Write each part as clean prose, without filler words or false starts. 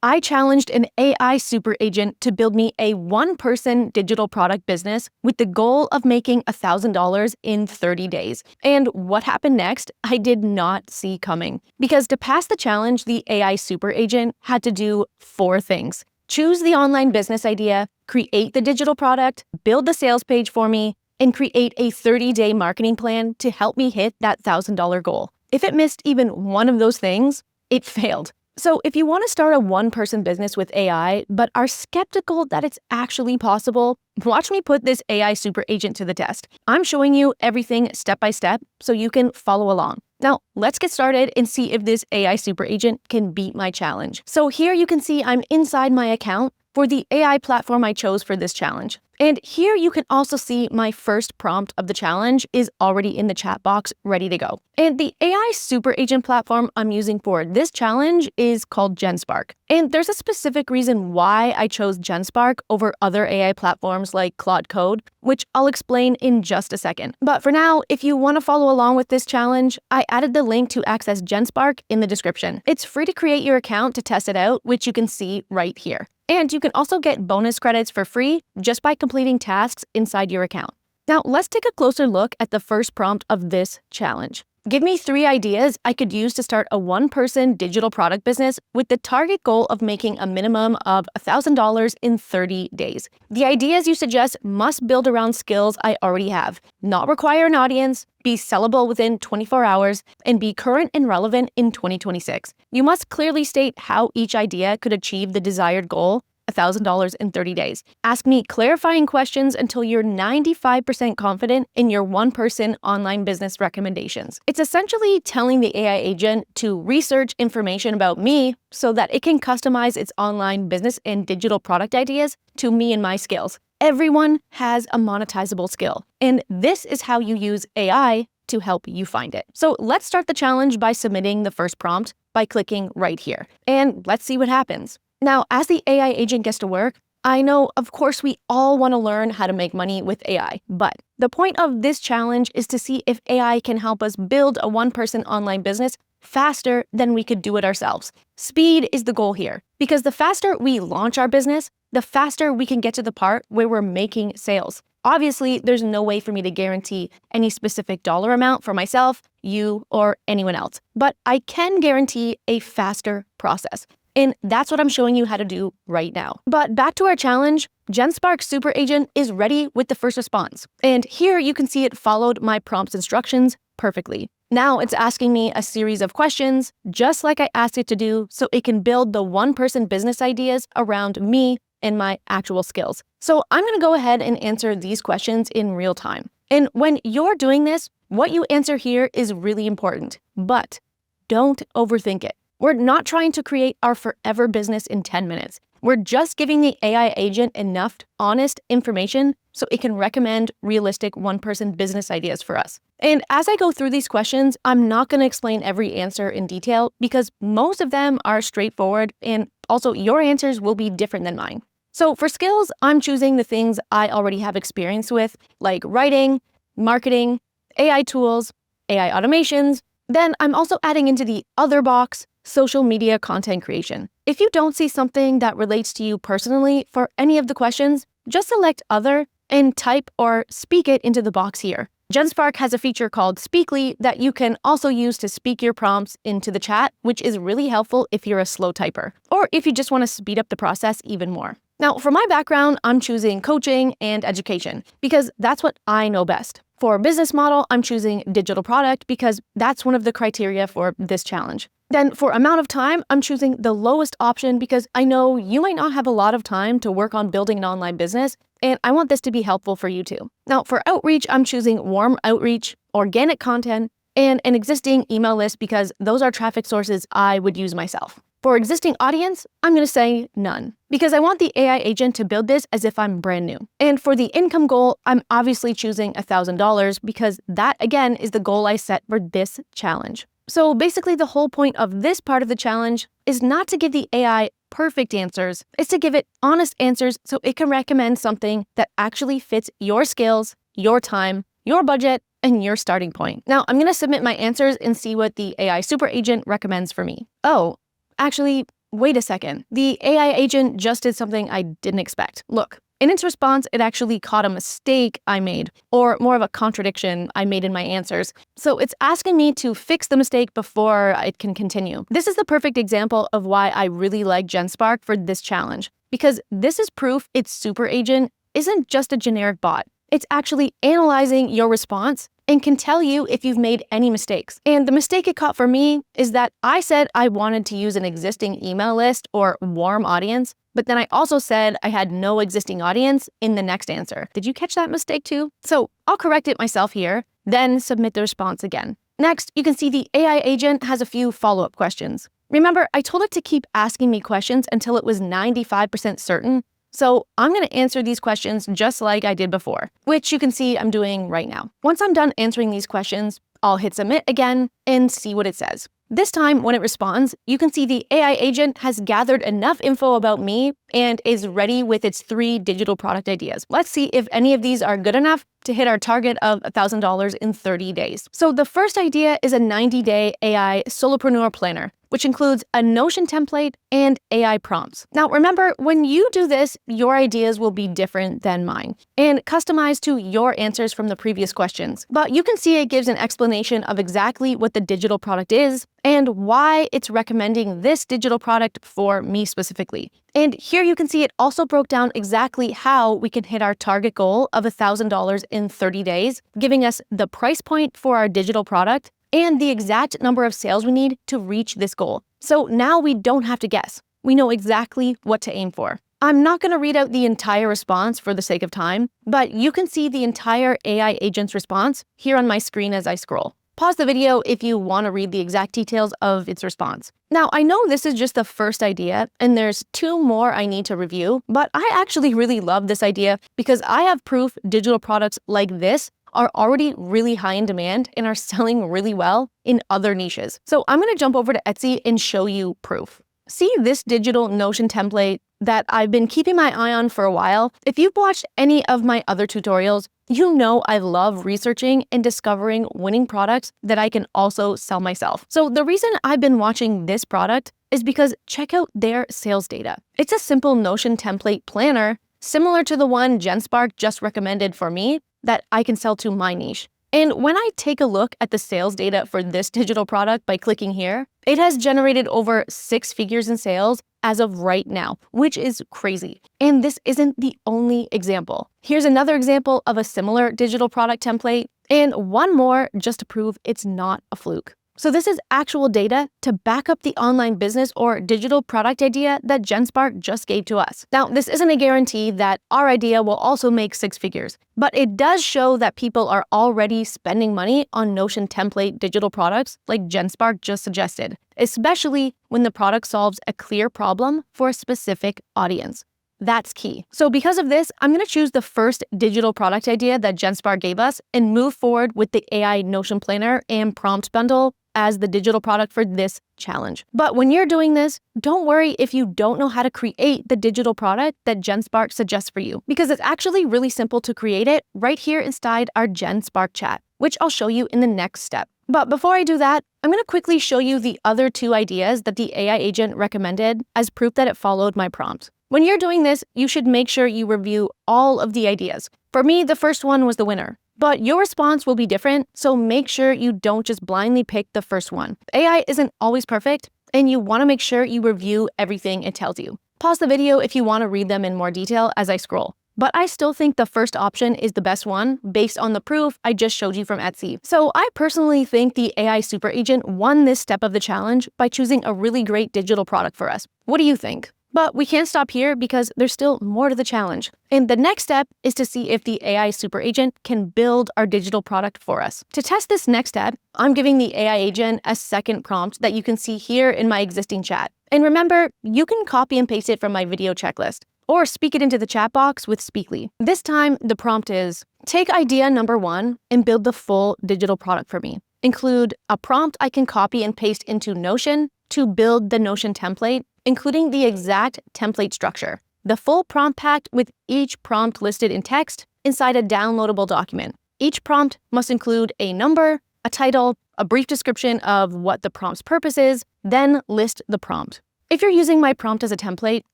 I challenged an AI super agent to build me a one-person digital product business with the goal of making $1,000 in 30 days. And what happened next, I did not see coming. Because to pass the challenge, the AI super agent had to do 4 things. Choose the online business idea, create the digital product, build the sales page for me, and create a 30-day marketing plan to help me hit that $1,000 goal. If it missed even one of those things, it failed. So if you want to start a one-person business with AI, but are skeptical that it's actually possible, watch me put this AI super agent to the test. I'm showing you everything step by step so you can follow along. Now, let's get started and see if this AI super agent can beat my challenge. So here you can see I'm inside my account for the AI platform I chose for this challenge. And here you can also see my first prompt of the challenge is already in the chat box, ready to go. And the AI super agent platform I'm using for this challenge is called Genspark. And there's a specific reason why I chose Genspark over other AI platforms like Claude Code, which I'll explain in just a second. But for now, if you want to follow along with this challenge, I added the link to access Genspark in the description. It's free to create your account to test it out, which you can see right here. And you can also get bonus credits for free just by completing tasks inside your account. Now, let's take a closer look at the first prompt of this challenge. Give me 3 ideas I could use to start a one-person digital product business with the target goal of making a minimum of $1,000 in 30 days. The ideas you suggest must build around skills I already have, not require an audience, be sellable within 24 hours, and be current and relevant in 2026. You must clearly state how each idea could achieve the desired goal, $1,000 in 30 days. Ask me clarifying questions until you're 95% confident in your one-person online business recommendations. It's essentially telling the AI agent to research information about me so that it can customize its online business and digital product ideas to me and my skills. Everyone has a monetizable skill, and this is how you use AI to help you find it. So let's start the challenge by submitting the first prompt by clicking right here, and let's see what happens. Now, as the AI agent gets to work, I know, of course, we all want to learn how to make money with AI, but the point of this challenge is to see if AI can help us build a one-person online business faster than we could do it ourselves. Speed is the goal here, because the faster we launch our business, the faster we can get to the part where we're making sales. Obviously, there's no way for me to guarantee any specific dollar amount for myself, you, or anyone else, but I can guarantee a faster process. And that's what I'm showing you how to do right now. But back to our challenge, Genspark Super Agent is ready with the first response. And here you can see it followed my prompt's instructions perfectly. Now it's asking me a series of questions, just like I asked it to do, so it can build the one-person business ideas around me and my actual skills. So I'm gonna go ahead and answer these questions in real time. And when you're doing this, what you answer here is really important, but don't overthink it. We're not trying to create our forever business in 10 minutes. We're just giving the AI agent enough honest information so it can recommend realistic one-person business ideas for us. And as I go through these questions, I'm not going to explain every answer in detail because most of them are straightforward, and also your answers will be different than mine. So for skills, I'm choosing the things I already have experience with, like writing, marketing, AI tools, AI automations. Then I'm also adding into the other box, social media content creation. If you don't see something that relates to you personally for any of the questions, just select other and type or speak it into the box here. Genspark has a feature called Speakly that you can also use to speak your prompts into the chat, which is really helpful if you're a slow typer, or if you just want to speed up the process even more. Now, for my background, I'm choosing coaching and education because that's what I know best. For business model, I'm choosing digital product because that's one of the criteria for this challenge. Then for amount of time, I'm choosing the lowest option because I know you might not have a lot of time to work on building an online business, and I want this to be helpful for you too. Now for outreach, I'm choosing warm outreach, organic content, and an existing email list because those are traffic sources I would use myself. For existing audience, I'm going to say none because I want the AI agent to build this as if I'm brand new. And for the income goal, I'm obviously choosing $1,000 because that again is the goal I set for this challenge. So basically the whole point of this part of the challenge is not to give the AI perfect answers, it's to give it honest answers so it can recommend something that actually fits your skills, your time, your budget, and your starting point. Now I'm going to submit my answers and see what the AI super agent recommends for me. Oh, actually, wait a second, the AI agent just did something I didn't expect. Look, in its response, it actually caught a mistake I made, or more of a contradiction I made in my answers. So it's asking me to fix the mistake before it can continue. This is the perfect example of why I really like Genspark for this challenge, because this is proof its super agent isn't just a generic bot. It's actually analyzing your response and can tell you if you've made any mistakes. And the mistake it caught for me is that I said I wanted to use an existing email list or warm audience, but then I also said I had no existing audience in the next answer. Did you catch that mistake too? So I'll correct it myself here, then submit the response again. Next, you can see the AI agent has a few follow-up questions. Remember, I told it to keep asking me questions until it was 95% certain. So I'm going to answer these questions just like I did before, which you can see I'm doing right now. Once I'm done answering these questions, I'll hit submit again and see what it says. This time, when it responds, you can see the AI agent has gathered enough info about me and is ready with its 3 digital product ideas. Let's see if any of these are good enough to hit our target of $1,000 in 30 days. So the first idea is a 90-day AI solopreneur planner, which includes a Notion template and AI prompts. Now remember, when you do this, your ideas will be different than mine and customized to your answers from the previous questions. But you can see it gives an explanation of exactly what the digital product is and why it's recommending this digital product for me specifically. And here you can see it also broke down exactly how we can hit our target goal of $1,000 in 30 days, giving us the price point for our digital product and the exact number of sales we need to reach this goal. So now we don't have to guess. We know exactly what to aim for. I'm not going to read out the entire response for the sake of time, but you can see the entire AI agent's response here on my screen as I scroll. Pause the video if you want to read the exact details of its response. Now, I know this is just the first idea, and there's 2 more I need to review, but I actually really love this idea because I have proof digital products like this are already really high in demand and are selling really well in other niches. So I'm going to jump over to Etsy and show you proof. See this digital Notion template that I've been keeping my eye on for a while? If you've watched any of my other tutorials, you know I love researching and discovering winning products that I can also sell myself. So the reason I've been watching this product is because check out their sales data. It's a simple Notion template planner similar to the one Genspark just recommended for me that I can sell to my niche. And when I take a look at the sales data for this digital product by clicking here, it has generated over 6 figures in sales as of right now, which is crazy. And this isn't the only example. Here's another example of a similar digital product template, and one more just to prove it's not a fluke. So this is actual data to back up the online business or digital product idea that Genspark just gave to us. Now, this isn't a guarantee that our idea will also make 6 figures, but it does show that people are already spending money on Notion template digital products like Genspark just suggested, especially when the product solves a clear problem for a specific audience. That's key. So because of this, I'm going to choose the first digital product idea that Genspark gave us and move forward with the AI Notion Planner and Prompt Bundle as the digital product for this challenge. But when you're doing this, don't worry if you don't know how to create the digital product that Genspark suggests for you, because it's actually really simple to create it right here inside our Genspark chat, which I'll show you in the next step. But before I do that, I'm going to quickly show you the other 2 ideas that the AI agent recommended as proof that it followed my prompt. When you're doing this, you should make sure you review all of the ideas. For me, the first one was the winner, but your response will be different, so make sure you don't just blindly pick the first one. AI isn't always perfect, and you want to make sure you review everything it tells you. Pause the video if you want to read them in more detail as I scroll. But I still think the first option is the best one based on the proof I just showed you from Etsy. So I personally think the AI super agent won this step of the challenge by choosing a really great digital product for us. What do you think? But we can't stop here because there's still more to the challenge. And the next step is to see if the AI super agent can build our digital product for us. To test this next step, I'm giving the AI agent a second prompt that you can see here in my existing chat. And remember, you can copy and paste it from my video checklist or speak it into the chat box with Speakly. This time, the prompt is, take idea number 1 and build the full digital product for me. Include a prompt I can copy and paste into Notion to build the Notion template, including the exact template structure, the full prompt packed with each prompt listed in text inside a downloadable document. Each prompt must include a number, a title, a brief description of what the prompt's purpose is, then list the prompt. If you're using my prompt as a template,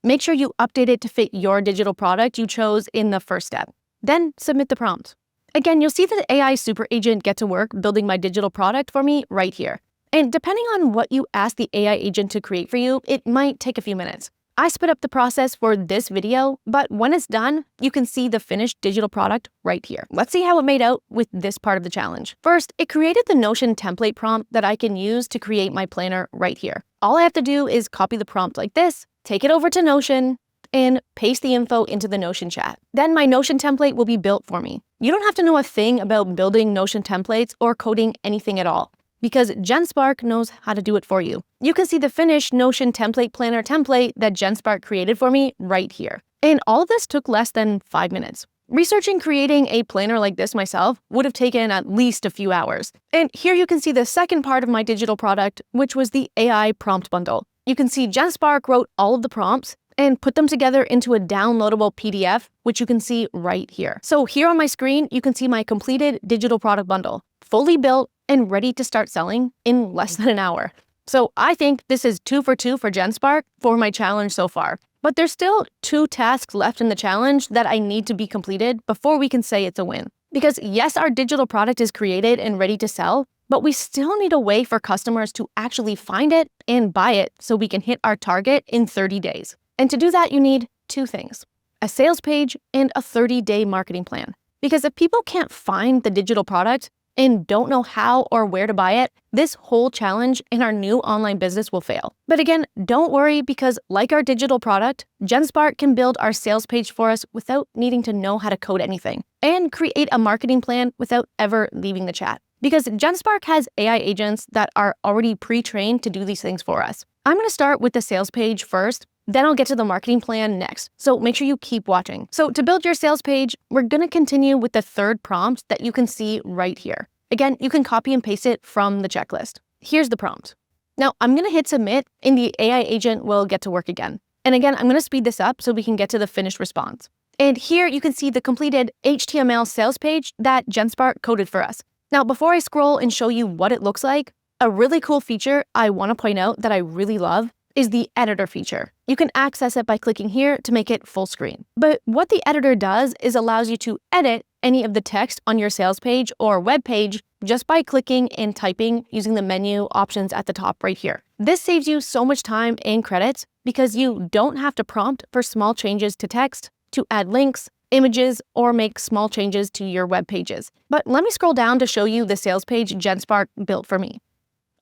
make sure you update it to fit your digital product you chose in the first step. Then submit the prompt. Again, you'll see the AI super agent get to work building my digital product for me right here. And depending on what you ask the AI agent to create for you, it might take a few minutes. I sped up the process for this video, but when it's done, you can see the finished digital product right here. Let's see how it made out with this part of the challenge. First, it created the Notion template prompt that I can use to create my planner right here. All I have to do is copy the prompt like this, take it over to Notion, and paste the info into the Notion chat. Then my Notion template will be built for me. You don't have to know a thing about building Notion templates or coding anything at all, because Genspark knows how to do it for you. You can see the finished Notion template planner template that Genspark created for me right here. And all of this took less than 5 minutes. Researching creating a planner like this myself would have taken at least a few hours. And here you can see the second part of my digital product, which was the AI prompt bundle. You can see Genspark wrote all of the prompts and put them together into a downloadable PDF, which you can see right here. So here on my screen, you can see my completed digital product bundle, fully built and ready to start selling in less than an hour. So I think this is 2 for 2 for Genspark for my challenge so far. But there's still 2 tasks left in the challenge that I need to be completed before we can say it's a win. Because yes, our digital product is created and ready to sell, but we still need a way for customers to actually find it and buy it so we can hit our target in 30 days. And to do that, you need 2 things: a sales page and a 30-day marketing plan. Because if people can't find the digital product and don't know how or where to buy it, this whole challenge in our new online business will fail. But again, don't worry, because like our digital product, Genspark can build our sales page for us without needing to know how to code anything, and create a marketing plan without ever leaving the chat. Because Genspark has AI agents that are already pre-trained to do these things for us. I'm gonna start with the sales page first, then I'll get to the marketing plan next, so make sure you keep watching. So to build your sales page, we're gonna continue with the third prompt that you can see right here. Again, you can copy and paste it from the checklist. Here's the prompt. Now I'm gonna hit submit and the AI agent will get to work again. And again, I'm gonna speed this up so we can get to the finished response. And here you can see the completed HTML sales page that Genspark coded for us. Now, before I scroll and show you what it looks like, a really cool feature I wanna point out that I really love is the editor feature. You can access it by clicking here to make it full screen. But what the editor does is allows you to edit any of the text on your sales page or web page just by clicking and typing using the menu options at the top right here. This saves you so much time and credits because you don't have to prompt for small changes to text, to add links, images, or make small changes to your web pages. But let me scroll down to show you the sales page Genspark built for me.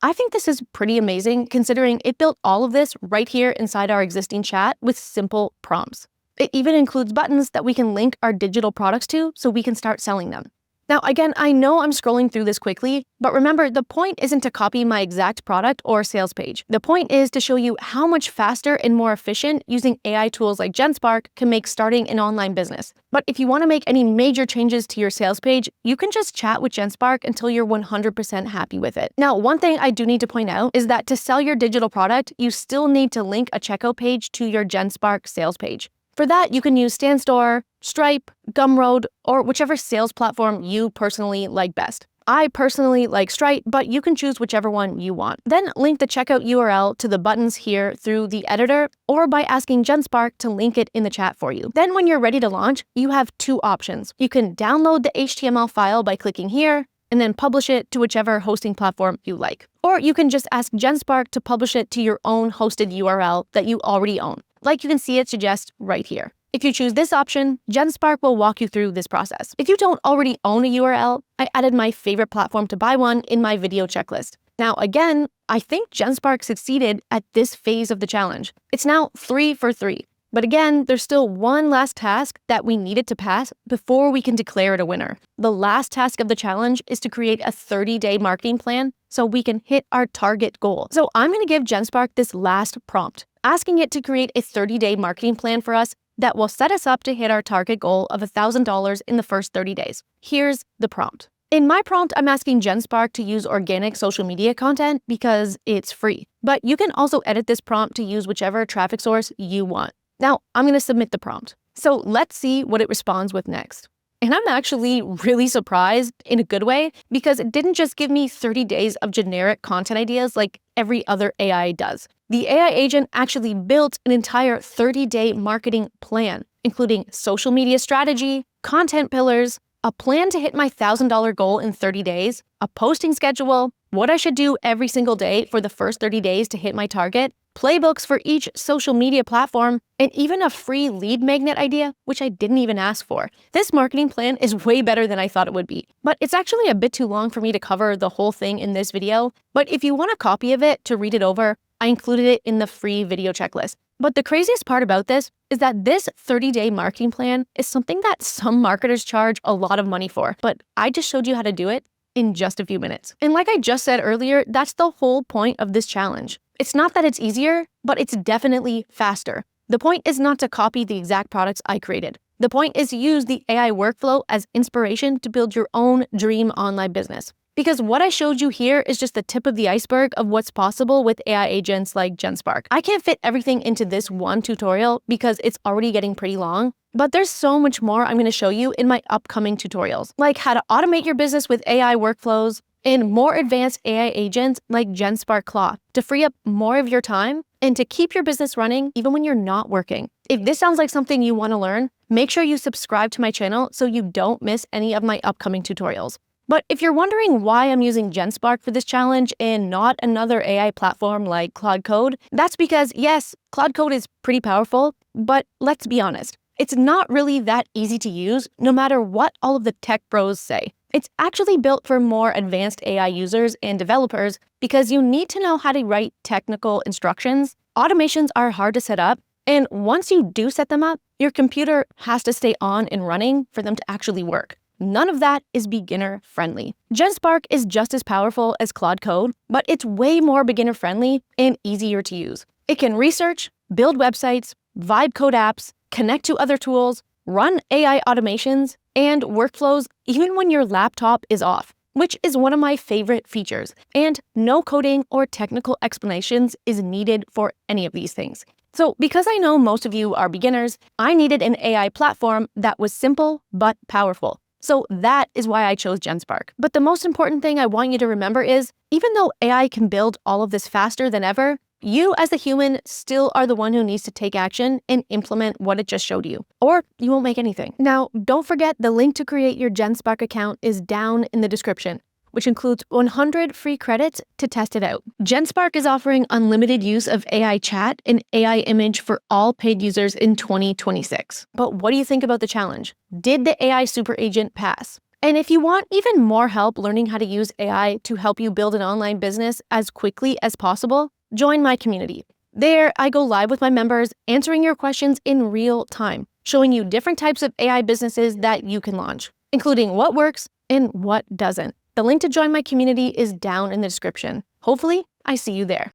I think this is pretty amazing considering it built all of this right here inside our existing chat with simple prompts. It even includes buttons that we can link our digital products to so we can start selling them. Now, again, I know I'm scrolling through this quickly, but remember, the point isn't to copy my exact product or sales page. The point is to show you how much faster and more efficient using AI tools like Genspark can make starting an online business. But if you want to make any major changes to your sales page, you can just chat with Genspark until you're 100% happy with it. Now, one thing I do need to point out is that to sell your digital product, you still need to link a checkout page to your Genspark sales page. For that, you can use StanStore, Stripe, Gumroad, or whichever sales platform you personally like best. I personally like Stripe, but you can choose whichever one you want. Then link the checkout URL to the buttons here through the editor or by asking Genspark to link it in the chat for you. Then when you're ready to launch, you have 2 options. You can download the HTML file by clicking here and then publish it to whichever hosting platform you like. Or you can just ask Genspark to publish it to your own hosted URL that you already own, like you can see it suggest right here. If you choose this option, Genspark will walk you through this process. If you don't already own a URL, I added my favorite platform to buy one in my video checklist. Now again, I think Genspark succeeded at this phase of the challenge. It's now 3 for 3. But again, there's still one last task that we needed to pass before we can declare it a winner. The last task of the challenge is to create a 30-day marketing plan so we can hit our target goal. So I'm going to give Genspark this last prompt, asking it to create a 30-day marketing plan for us that will set us up to hit our target goal of $1,000 in the first 30 days. Here's the prompt. In my prompt, I'm asking Genspark to use organic social media content because it's free. But you can also edit this prompt to use whichever traffic source you want. Now, I'm going to submit the prompt. So let's see what it responds with next. And I'm actually really surprised in a good way because it didn't just give me 30 days of generic content ideas like every other AI does. The AI agent actually built an entire 30-day marketing plan, including social media strategy, content pillars, a plan to hit my $1,000 goal in 30 days, a posting schedule, what I should do every single day for the first 30 days to hit my target, playbooks for each social media platform, and even a free lead magnet idea, which I didn't even ask for. This marketing plan is way better than I thought it would be, but it's actually a bit too long for me to cover the whole thing in this video. But if you want a copy of it to read it over, I included it in the free video checklist. But the craziest part about this is that this 30-day marketing plan is something that some marketers charge a lot of money for, but I just showed you how to do it in just a few minutes. And like I just said earlier, that's the whole point of this challenge. It's not that it's easier, but it's definitely faster. The point is not to copy the exact products I created. The point is to use the AI workflow as inspiration to build your own dream online business. Because what I showed you here is just the tip of the iceberg of what's possible with AI agents like Genspark. I can't fit everything into this one tutorial because it's already getting pretty long, but there's so much more I'm going to show you in my upcoming tutorials, like how to automate your business with AI workflows and more advanced AI agents like Genspark 𝗕𝗏 to free up more of your time and to keep your business running even when you're not working. If this sounds like something you want to learn, make sure you subscribe to my channel so you don't miss any of my upcoming tutorials. But if you're wondering why I'm using Genspark for this challenge and not another AI platform like Claude Code, that's because yes, Claude Code is pretty powerful, but let's be honest, it's not really that easy to use no matter what all of the tech bros say. It's actually built for more advanced AI users and developers because you need to know how to write technical instructions. Automations are hard to set up, and once you do set them up, your computer has to stay on and running for them to actually work. None of that is beginner friendly. Genspark is just as powerful as Claude Code, but it's way more beginner friendly and easier to use. It can research, build websites, vibe code apps, connect to other tools, run AI automations, and workflows even when your laptop is off, which is one of my favorite features. And no coding or technical explanations is needed for any of these things. So because I know most of you are beginners, I needed an AI platform that was simple but powerful. So that is why I chose Genspark. But the most important thing I want you to remember is, even though AI can build all of this faster than ever, you as a human still are the one who needs to take action and implement what it just showed you, or you won't make anything. Now, don't forget the link to create your Genspark account is down in the description, which includes 100 free credits to test it out. Genspark is offering unlimited use of AI chat and AI image for all paid users in 2026. But what do you think about the challenge? Did the AI super agent pass? And if you want even more help learning how to use AI to help you build an online business as quickly as possible, join my community. There, I go live with my members, answering your questions in real time, showing you different types of AI businesses that you can launch, including what works and what doesn't. The link to join my community is down in the description. Hopefully, I see you there.